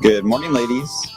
Good morning, ladies.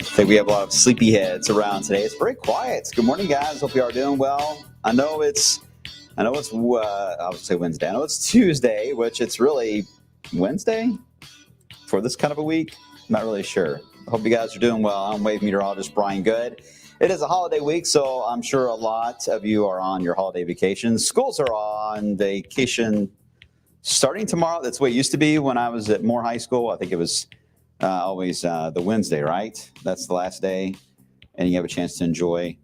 I think we have a lot of sleepyheads around today. It's very quiet. Good morning, guys. Hope you are doing well. I know it's I would say Wednesday. I know it's Tuesday, which it's really Wednesday for this kind of a week. I'm not really sure. I hope you guys are doing well. I'm wave meteorologist Brian Goode. It is a holiday week, so I'm sure a lot of you are on your holiday vacations. Schools are on vacation starting tomorrow. That's the way it used to be when I was at Moore High School. I think it was always the Wednesday, right? That's the last day, and you have a chance to enjoy.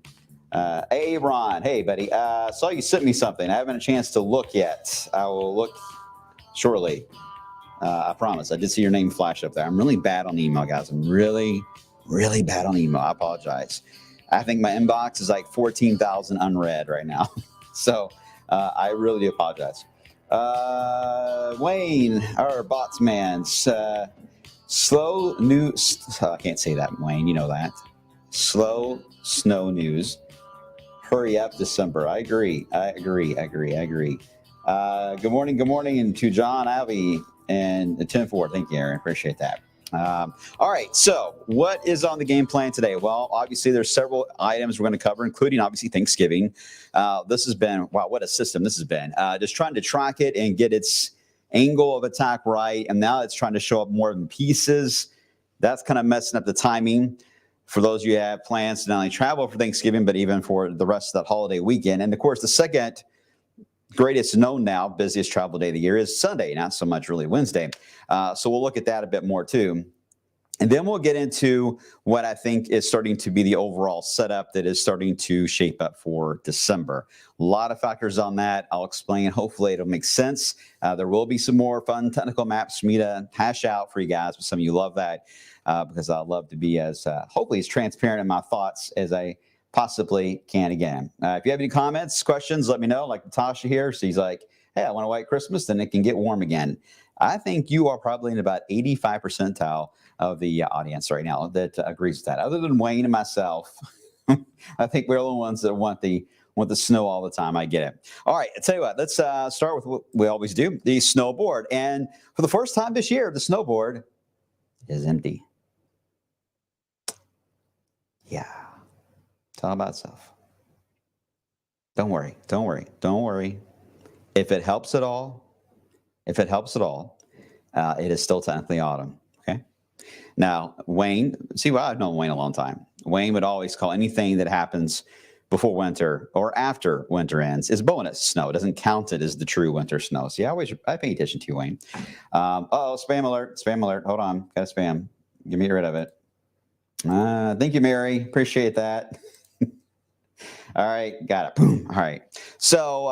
Hey, Ron. Hey, buddy. Saw you sent me something. I haven't had a chance to look yet. I will look shortly. I promise. I did see your name flash up there. I'm really bad on email, guys. I'm really, really bad on email. I apologize. I think my inbox is like 14,000 unread right now. So I really do apologize. Wayne, our bots man. Slow news. I can't say that, Wayne. You know that. Slow snow news. Hurry up, December. I agree. Good morning. And to John, Avi, and Tim Ford. Thank you, Aaron. Appreciate that. All right. So what is on the game plan today? Well, obviously, there's several items we're going to cover, including, obviously, Thanksgiving. This has been, wow, what a system this has been. Just trying to track it and get its angle of attack right, and now it's trying to show up more in pieces. That's kind of messing up the timing for those of you who have plans to not only travel for Thanksgiving, but even for the rest of that holiday weekend. And of course, the second greatest known now, busiest travel day of the year is Sunday, not so much really Wednesday. So we'll look at that a bit more too. And then we'll get into what I think is starting to be the overall setup that is starting to shape up for December. A lot of factors on that. I'll explain. Hopefully it'll make sense. There will be some more fun technical maps for me to hash out for you guys. Some of you love that because I love to be as hopefully as transparent in my thoughts as I possibly can again. If you have any comments, questions, let me know. Like Natasha here. She's like, hey, I want a white Christmas, then it can get warm again. I think you are probably in about 85 percentile of the audience right now that agrees with that. Other than Wayne and myself, I think we're the ones that want the snow all the time. I get it. All right, I'll tell you what. Let's start with what we always do, the snowboard. And for the first time this year, the snowboard is empty. Yeah, it's all about itself. Don't worry. If it helps at all, it is still technically autumn. Okay. Now, Wayne, I've known Wayne a long time. Wayne would always call anything that happens before winter or after winter ends is bonus snow. It doesn't count it as the true winter snow. See, I pay attention to you, Wayne. Spam alert. Hold on. Got a spam. Get me rid of it. Thank you, Mary. Appreciate that. All right, got it. Boom. All right. So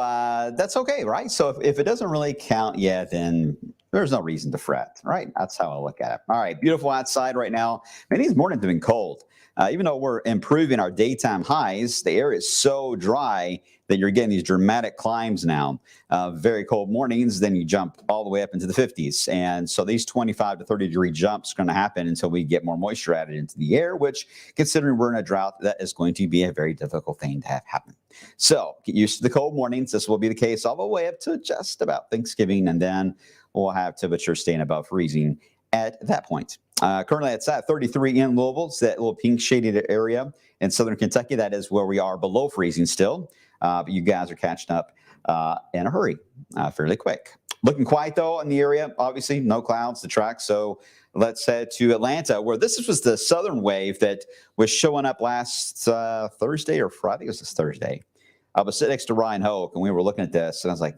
that's okay, right? So if it doesn't really count yet, then there's no reason to fret, right? That's how I look at it. All right, beautiful outside right now. Man, these mornings have been cold. Even though we're improving our daytime highs, the air is so dry that you're getting these dramatic climbs now. Very cold mornings, then you jump all the way up into the 50s. And so these 25 to 30 degree jumps are going to happen until we get more moisture added into the air, which, considering we're in a drought, that is going to be a very difficult thing to have happen. So get used to the cold mornings. This will be the case all the way up to just about Thanksgiving, and then we'll have temperatures staying above freezing at that point. Currently, it's at 33 in Louisville. It's that little pink shaded area in southern Kentucky. That is where we are below freezing still. But you guys are catching up in a hurry, fairly quick. Looking quiet, though, in the area. Obviously, no clouds to track. So let's head to Atlanta, where this was the southern wave that was showing up last Thursday or Friday. I think it was this Thursday. I was sitting next to Ryan Hoke, and we were looking at this, and I was like,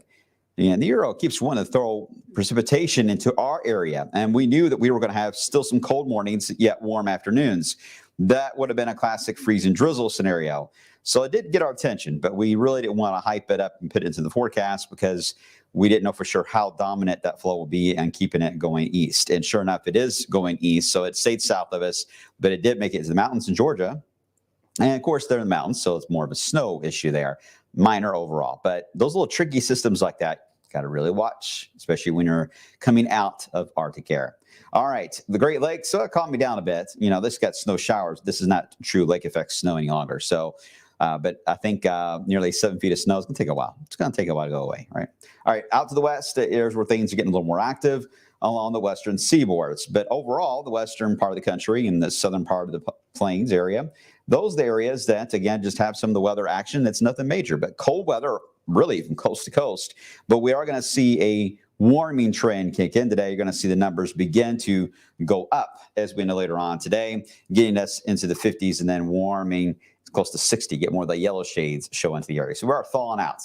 And the Euro keeps wanting to throw precipitation into our area. And we knew that we were going to have still some cold mornings, yet warm afternoons. That would have been a classic freeze and drizzle scenario. So it did get our attention, but we really didn't want to hype it up and put it into the forecast because we didn't know for sure how dominant that flow will be and keeping it going east. And sure enough, it is going east. So it stayed south of us, but it did make it to the mountains in Georgia. And of course, they're in the mountains, so it's more of a snow issue there. Minor overall. But those little tricky systems like that, got to really watch, especially when you're coming out of Arctic air. All right, the Great Lakes, so it calmed me down a bit. You know, this got snow showers. This is not true lake effect snow any longer. So, but I think nearly 7 feet of snow is going to take a while. It's going to take a while to go away, right? All right, out to the west, here's where things are getting a little more active along the western seaboards. But overall, the western part of the country and the southern part of the plains area, those are the areas that, again, just have some of the weather action. It's nothing major, but cold weather really from coast to coast. But we are going to see a warming trend kick in today. You're going to see the numbers begin to go up as we know later on today, getting us into the 50s and then warming close to 60, get more of the yellow shades show into the area. So we are thawing out.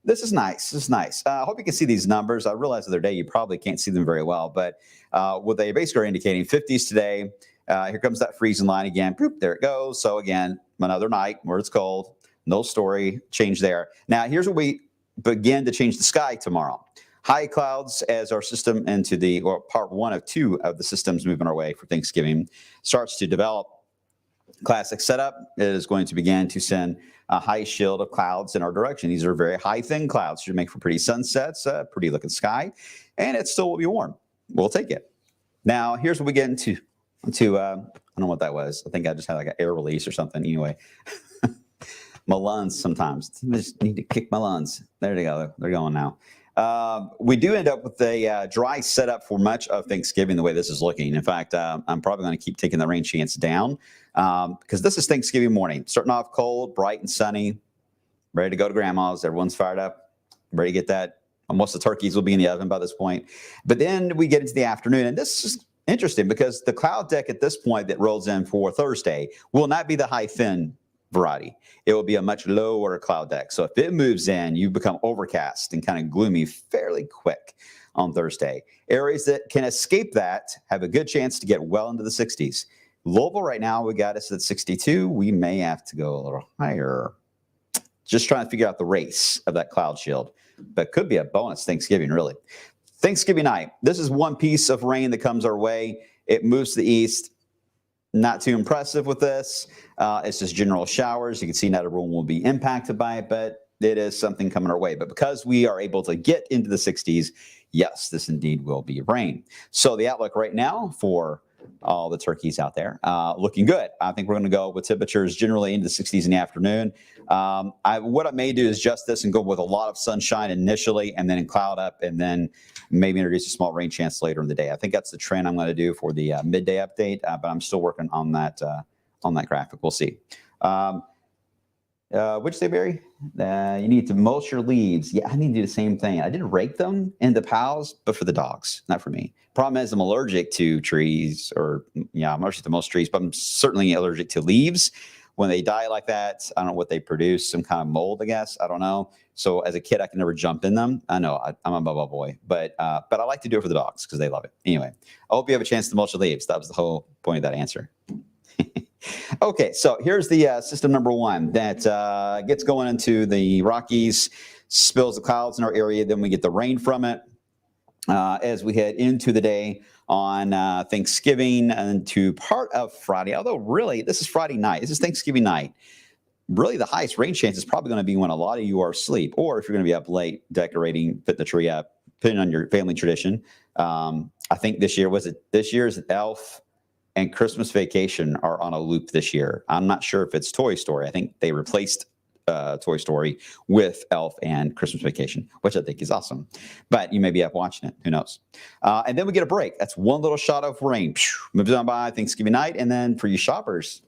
This is nice. This is nice. I hope you can see these numbers. I realized the other day you probably can't see them very well, but what they basically are indicating 50s today. Here comes that freezing line again. Boop, there it goes. So again, another night where it's cold. No story change there. Now, here's where we begin to change the sky tomorrow. High clouds as our system into the, or part one of two of the systems moving our way for Thanksgiving starts to develop. Classic setup is going to begin to send a high shield of clouds in our direction. These are very high, thin clouds. Should make for pretty sunsets, pretty looking sky, and it still will be warm. We'll take it. Now, here's what we get into. I don't know what that was. I think I just had like an air release or something. Anyway, my lungs sometimes. I just need to kick my lungs. There they go. They're going now. We do end up with a dry setup for much of Thanksgiving the way this is looking. In fact, I'm probably going to keep taking the rain chance down because this is Thanksgiving morning. Starting off cold, bright and sunny, ready to go to grandma's. Everyone's fired up, ready to get that. Most of the turkeys will be in the oven by this point. But then we get into the afternoon, and this is interesting because the cloud deck at this point that rolls in for Thursday will not be the high thin variety. It will be a much lower cloud deck. So if it moves in, you become overcast and kind of gloomy fairly quick on Thursday. Areas that can escape that have a good chance to get well into the 60s. Louisville right now, we got us at 62. We may have to go a little higher. Just trying to figure out the race of that cloud shield. But could be a bonus Thanksgiving, really. Thanksgiving night, this is one piece of rain that comes our way. It moves to the east. Not too impressive with this. It's just general showers. You can see not everyone will be impacted by it, but it is something coming our way. But because we are able to get into the 60s, yes, this indeed will be rain. So the outlook right now for all the turkeys out there, looking good. I think we're going to go with temperatures generally into the 60s in the afternoon. What I may do is adjust this and go with a lot of sunshine initially and then cloud up and then maybe introduce a small rain chance later in the day. I think that's the trend I'm going to do for the midday update, but I'm still working on that graphic. We'll see. Which day, Barry? You need to mulch your leaves. Yeah, I need to do the same thing. I did rake them in the piles, but for the dogs, not for me. Problem is I'm allergic to trees I'm allergic to most trees, but I'm certainly allergic to leaves. When they die like that, I don't know what they produce, some kind of mold, I guess. I don't know. So as a kid, I can never jump in them. I know I'm a bubble boy, but I like to do it for the dogs because they love it. Anyway, I hope you have a chance to mulch the leaves. That was the whole point of that answer. Okay, so here's the system number one that gets going into the Rockies, spills the clouds in our area, then we get the rain from it as we head into the day on Thanksgiving and to part of Friday. Although really, this is Friday night. This is Thanksgiving night. Really, the highest rain chance is probably going to be when a lot of you are asleep, or if you're going to be up late decorating, putting the tree up, depending on your family tradition. I think this year's Elf and Christmas Vacation are on a loop this year. I'm not sure if it's Toy Story. I think they replaced Toy Story with Elf and Christmas Vacation, which I think is awesome. But you may be up watching it. Who knows? And then we get a break. That's one little shot of rain. Moves on by Thanksgiving night. And then for you shoppers,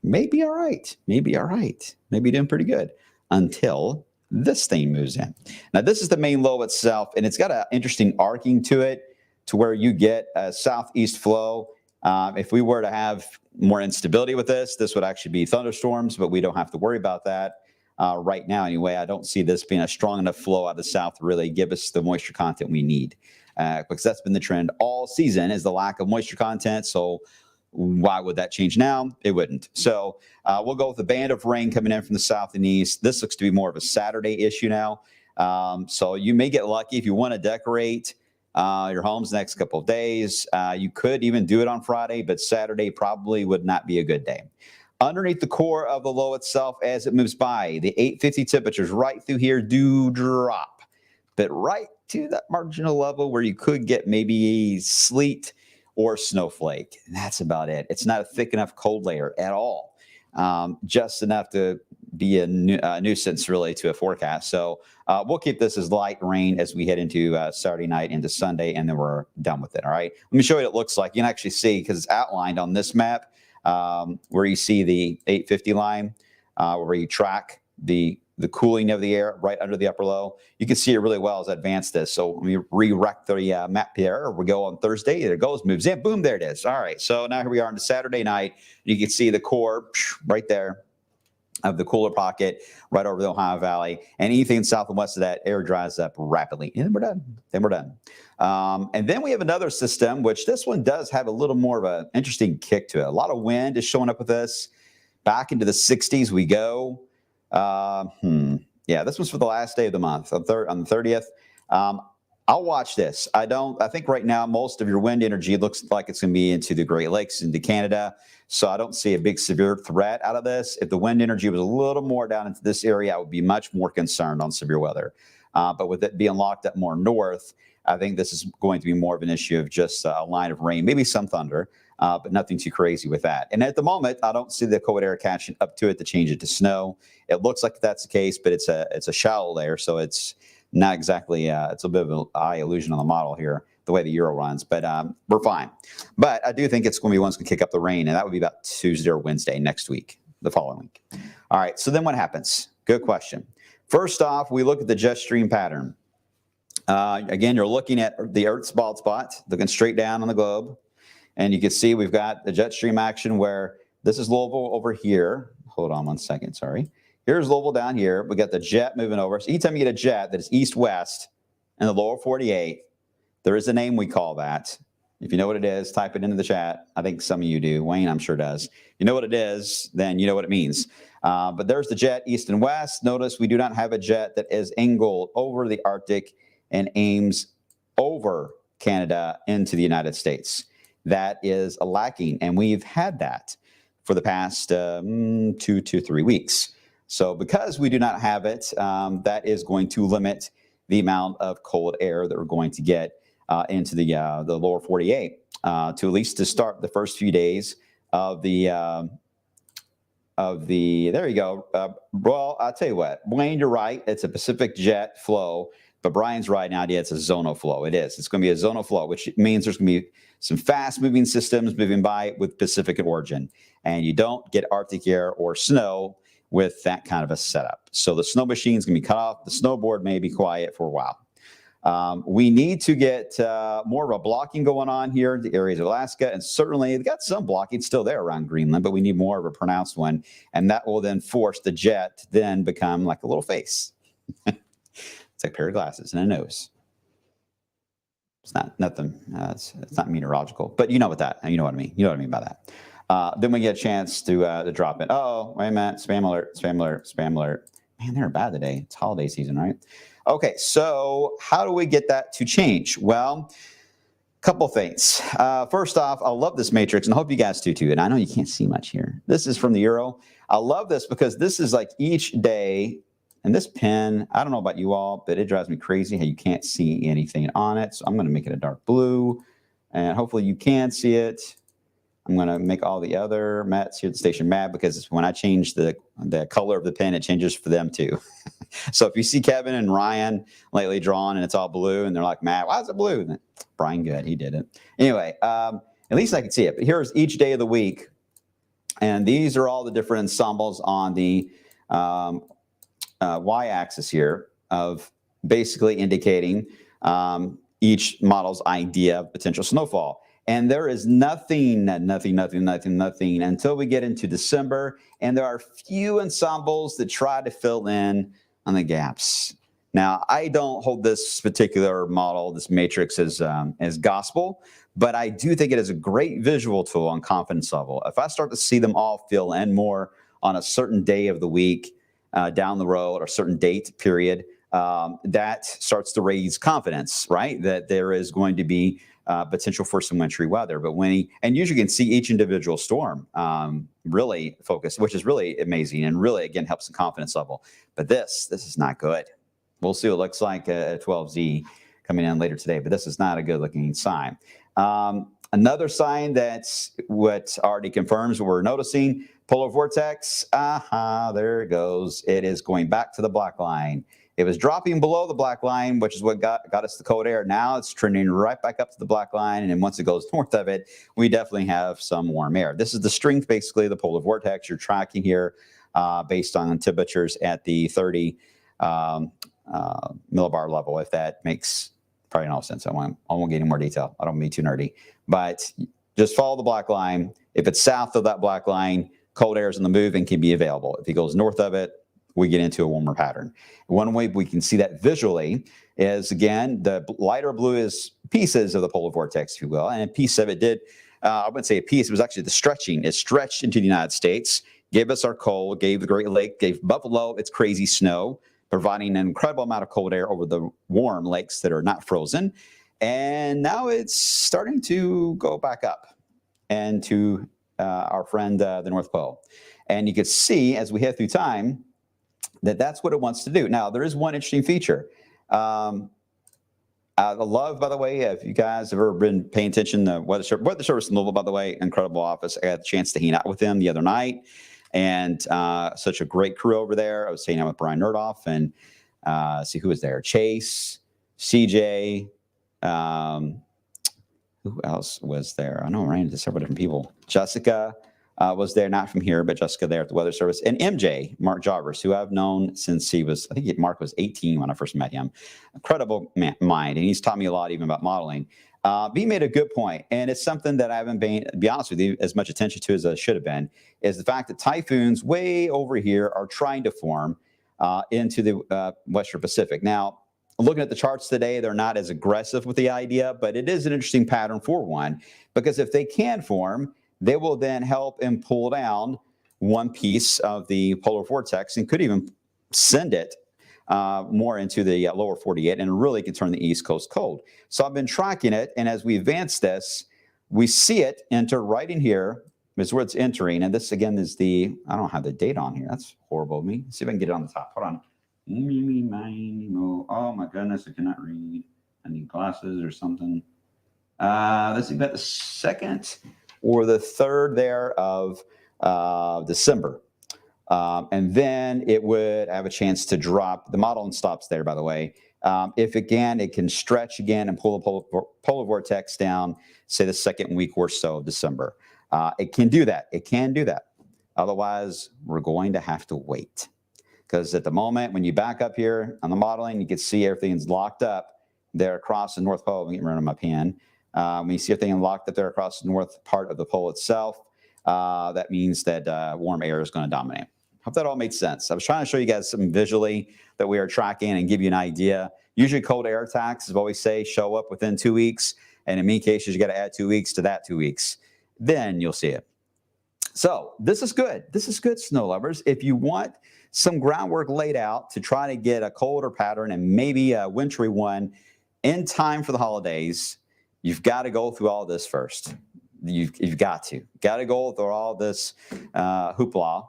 maybe all right. Maybe all right. Maybe doing pretty good until this thing moves in. Now, this is the main low itself, and it's got an interesting arcing to it to where you get a southeast flow. If we were to have more instability with this would actually be thunderstorms, but we don't have to worry about that. right now anyway. I don't see this being a strong enough flow out of the south to really give us the moisture content we need, because that's been the trend all season, is the lack of moisture content. So why would that change now? It wouldn't. So we'll go with a band of rain coming in from the south and east. This looks to be more of a Saturday issue now. So you may get lucky if you want to decorate your homes the next couple of days. You could even do it on Friday, but Saturday probably would not be a good day. Underneath the core of the low itself, as it moves by, the 850 temperatures right through here do drop, but right to that marginal level where you could get maybe sleet or snowflake. And that's about it. It's not a thick enough cold layer at all, just enough to be a nuisance really to a forecast. So we'll keep this as light rain as we head into Saturday night into Sunday, and then we're done with it. All right. Let me show you what it looks like. You can actually see, because it's outlined on this map, where you see the 850 line, where you track the cooling of the air right under the upper low. You can see it really well as I advance this. So let me re-rect the map here. We go on Thursday. There it goes, moves in. Boom, there it is. All right. So now here we are on Saturday night. You can see the core right there of the cooler pocket right over the Ohio Valley. And anything south and west of that, air dries up rapidly. And then we're done. And then we have another system, which this one does have a little more of an interesting kick to it. A lot of wind is showing up with this. Back into the 60s we go. Yeah, this was for the last day of the month, on the 30th. I'll watch this. I think right now most of your wind energy looks like it's going to be into the Great Lakes, into Canada. So I don't see a big severe threat out of this. If the wind energy was a little more down into this area, I would be much more concerned on severe weather. But with it being locked up more north, I think this is going to be more of an issue of just a line of rain, maybe some thunder, but nothing too crazy with that. And at the moment, I don't see the cold air catching up to it to change it to snow. It looks like that's the case, but it's a shallow layer, so it's not exactly, it's a bit of an eye illusion on the model here, the way the Euro runs, but we're fine. But I do think it's going to be one's going to kick up the rain, and that would be about Tuesday or Wednesday next week, the following week. All right, so then what happens? Good question. First off, we look at the jet stream pattern. Again, you're looking at the Earth's bald spot, looking straight down on the globe, and you can see we've got the jet stream action where this is Louisville over here. Hold on one second, sorry. Here's Louisville down here. We got the jet moving over. So anytime you get a jet that is east-west in the lower 48, there is a name we call that. If you know what it is, type it into the chat. I think some of you do. Wayne, I'm sure does. If you know what it is, then you know what it means. But there's the jet east and west. Notice we do not have a jet that is angled over the Arctic and aims over Canada into the United States. That is a lacking, and we've had that for the past 2 to 3 weeks. So because we do not have it, that is going to limit the amount of cold air that we're going to get into the lower 48 to at least to start the first few days of the there you go. Well, I'll tell you what, Wayne, you're right. It's a Pacific jet flow, but Brian's right now. Yeah, it's a zonal flow. It is. It's going to be a zonal flow, which means there's going to be some fast moving systems moving by with Pacific origin, and you don't get Arctic air or snow with that kind of a setup. So the snow machine's going to be cut off. The snowboard may be quiet for a while. We need to get more of a blocking going on here in the areas of Alaska, and certainly they've got some blocking still there around Greenland, but we need more of a pronounced one, and that will then force the jet to then become like a little face. It's like a pair of glasses and a nose. It's not nothing. It's not meteorological, but you know what that. You know what I mean. You know what I mean by that. Then we get a chance to drop it. Oh, wait a minute. Spam alert, spam alert, spam alert. Man, they're bad today. It's holiday season, right? Okay, so how do we get that to change? Well, a couple things. First off, I love this matrix, and I hope you guys do too. And I know you can't see much here. This is from the Euro. I love this because this is like each day. And this pen, I don't know about you all, but it drives me crazy how you can't see anything on it. So I'm going to make it a dark blue, and hopefully you can see it. I'm going to make all the other mats here at the station mad, because when I change the color of the pen, it changes for them too. So if you see Kevin and Ryan lately drawn and it's all blue and they're like, Matt, why is it blue? And Brian Goode, he did it. Anyway, at least I can see it. But here's each day of the week. And these are all the different ensembles on the y-axis here of basically indicating each model's idea of potential snowfall. And there is nothing until we get into December. And there are few ensembles that try to fill in on the gaps. Now, I don't hold this particular model, this matrix, as gospel, but I do think it is a great visual tool on confidence level. If I start to see them all fill in more on a certain day of the week, down the road, or a certain date period, that starts to raise confidence, right? That there is going to be potential for some wintry weather. But and usually you can see each individual storm really focus, which is really amazing and really, again, helps the confidence level. But this is not good. We'll see what it looks like at 12Z coming in later today, but this is not a good looking sign. Another sign that's what already confirms what we're noticing, polar vortex, there it goes. It is going back to the black line. It was dropping below the black line, which is what got us the cold air. Now it's trending right back up to the black line. And then once it goes north of it, we definitely have some warm air. This is the strength, basically, of the polar vortex you're tracking here based on temperatures at the 30 millibar level, if that makes probably no sense. I won't get any more detail. I don't want to be too nerdy. But just follow the black line. If it's south of that black line, cold air is on the move and can be available. If it goes north of it, we get into a warmer pattern. One way we can see that visually is, again, the lighter blue is pieces of the polar vortex, if you will. And a piece of it did, I wouldn't say a piece, it was actually the stretching. It stretched into the United States, gave us our cold, gave the Great Lake, gave Buffalo its crazy snow, providing an incredible amount of cold air over the warm lakes that are not frozen. And now it's starting to go back up and to our friend, the North Pole. And you can see as we head through time that that's what it wants to do. Now, there is one interesting feature. I love, by the way, if you guys have ever been paying attention to Weather Service in Louisville, by the way, incredible office. I had the chance to hang out with them the other night. And such a great crew over there. I was hanging out with Brian Nerdoff and see who was there. Chase, CJ, who else was there? I know I ran into several different people. Jessica was there, not from here, but Jessica there at the Weather Service. And MJ, Mark Jarvis, who I've known since Mark was 18 when I first met him. Incredible mind. And he's taught me a lot even about modeling. He made a good point, and it's something that I haven't been, to be honest with you, as much attention to as I should have been, is the fact that typhoons way over here are trying to form into the Western Pacific. Now, looking at the charts today, they're not as aggressive with the idea, but it is an interesting pattern for one, because if they can form, they will then help and pull down one piece of the polar vortex and could even send it more into the lower 48 and really can turn the East Coast cold. So I've been tracking it, and as we advance this, we see it enter right in here is where it's entering. And this, again, is I don't have the date on here. That's horrible of me. Let's see if I can get it on the top. Hold on. Oh, my goodness, I cannot read. I need glasses or something. Let's see, about the 2nd or the 3rd there of December. And then it would have a chance to drop. The modeling stops there, by the way. If, again, it can stretch again and pull the polar vortex down, say the 2nd week or so of December. It can do that. It can do that. Otherwise, we're going to have to wait. Because at the moment, when you back up here on the modeling, you can see everything's locked up there across the North Pole. I'm getting rid of my pen. When you see everything locked up there across the north part of the pole itself, that means that warm air is going to dominate. Hope that all made sense. I was trying to show you guys something visually that we are tracking and give you an idea. Usually cold air attacks, as I always say, show up within 2 weeks. And in many cases, you got to add 2 weeks to that 2 weeks. Then you'll see it. So this is good. This is good, snow lovers. If you want some groundwork laid out to try to get a colder pattern and maybe a wintry one in time for the holidays, you've got to go through all this first. You've got to go through all this hoopla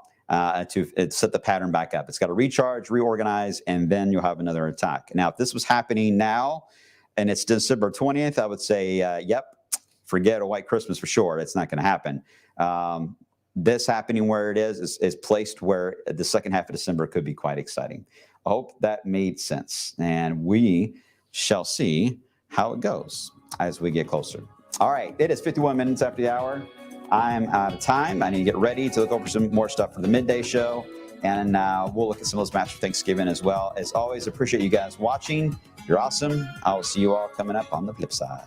to set the pattern back up. It's got to recharge, reorganize, and then you'll have another attack. Now, if this was happening now and it's December 20th, I would say, yep, forget a white Christmas for sure. It's not going to happen. This happening where it is placed where the second half of December could be quite exciting. I hope that made sense. And we shall see how it goes as we get closer. All right, it is 51 minutes after the hour. I'm out of time. I need to get ready to look over some more stuff for the midday show. And we'll look at some of those matches for Thanksgiving as well. As always, appreciate you guys watching. You're awesome. I will see you all coming up on the flip side.